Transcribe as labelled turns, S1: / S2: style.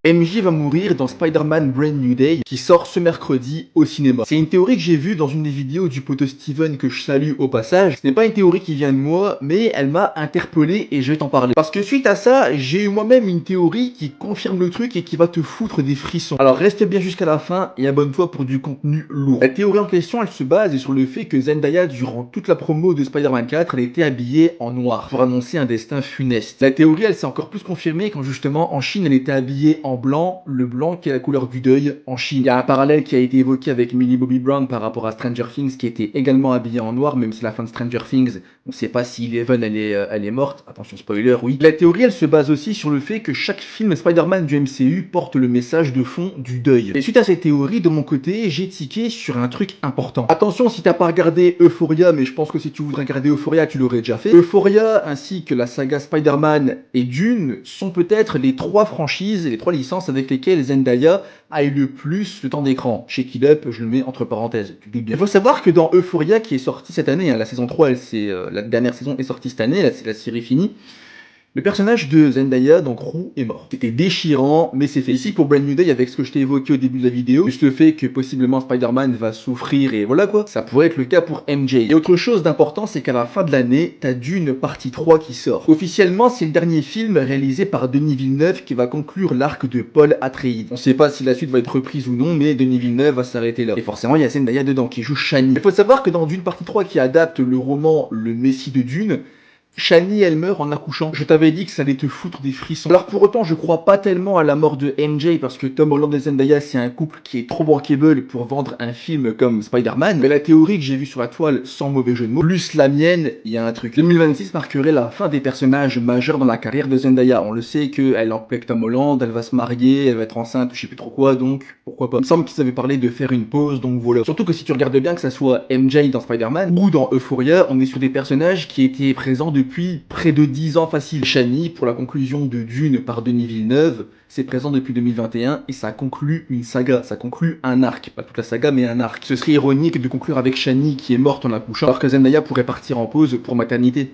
S1: MJ va mourir dans Spider-Man Brand New Day qui sort ce mercredi au cinéma. C'est une théorie que j'ai vue dans une des vidéos du poteau Steven que je salue au passage. Ce n'est pas une théorie qui vient de moi, mais elle m'a interpellé et je vais t'en parler. Parce que suite à ça, j'ai eu moi-même une théorie qui confirme le truc et qui va te foutre des frissons. Alors reste bien jusqu'à la fin et abonne-toi pour du contenu lourd. La théorie en question, elle se base sur le fait que Zendaya, durant toute la promo de Spider-Man 4, elle était habillée en noir pour annoncer un destin funeste. La théorie, elle s'est encore plus confirmée quand justement en Chine, elle était habillée en blanc, le blanc qui est la couleur du deuil en Chine. Il y a un parallèle qui a été évoqué avec Millie Bobby Brown par rapport à Stranger Things qui était également habillée en noir, même si la fin de Stranger Things, on ne sait pas si Eleven elle est morte, attention spoiler, oui. La théorie elle se base aussi sur le fait que chaque film Spider-Man du MCU porte le message de fond du deuil. Et suite à cette théorie, de mon côté, j'ai tiqué sur un truc important. Attention si t'as pas regardé Euphoria, mais je pense que si tu voudrais regarder Euphoria, tu l'aurais déjà fait. Euphoria ainsi que la saga Spider-Man et Dune sont peut-être les trois franchises et les trois licences avec lesquelles Zendaya a eu le plus de temps d'écran. Shake It Up, je le mets entre parenthèses, tu dis bien. Il faut savoir que dans Euphoria, qui est sortie cette année, hein, la saison 3, la dernière saison est sortie cette année, là c'est la série finie, le personnage de Zendaya, donc Roux, est mort. C'était déchirant, mais c'est fait. Ici, pour Brand New Day, avec ce que je t'ai évoqué au début de la vidéo, juste le fait que possiblement Spider-Man va souffrir et voilà quoi, ça pourrait être le cas pour MJ. Et autre chose d'important, c'est qu'à la fin de l'année, t'as Dune partie 3 qui sort. Officiellement, c'est le dernier film réalisé par Denis Villeneuve qui va conclure l'arc de Paul Atreides. On sait pas si la suite va être reprise ou non, mais Denis Villeneuve va s'arrêter là. Et forcément, il y a Zendaya dedans qui joue Shani. Il faut savoir que dans Dune partie 3 qui adapte le roman Le Messie de Dune, Shani, elle meurt en accouchant. Je t'avais dit que ça allait te foutre des frissons. Alors pour autant, je crois pas tellement à la mort de MJ parce que Tom Holland et Zendaya, c'est un couple qui est trop bankable pour vendre un film comme Spider-Man. Mais la théorie que j'ai vue sur la toile, sans mauvais jeu de mots, plus la mienne, il y a un truc. 2026 marquerait la fin des personnages majeurs dans la carrière de Zendaya. On le sait qu'elle emploie avec Tom Holland, elle va se marier, elle va être enceinte, je sais plus trop quoi, donc pourquoi pas. Il me semble qu'ils avaient parlé de faire une pause, donc voilà. Surtout que si tu regardes bien que ça soit MJ dans Spider-Man ou dans Euphoria, on est sur des personnages qui étaient présents depuis près de 10 ans facile. Shani, pour la conclusion de Dune par Denis Villeneuve, c'est présent depuis 2021 et ça conclut une saga, ça conclut un arc. Pas toute la saga, mais un arc. Ce serait ironique de conclure avec Shani qui est morte en accouchant, alors que Zendaya pourrait partir en pause pour maternité.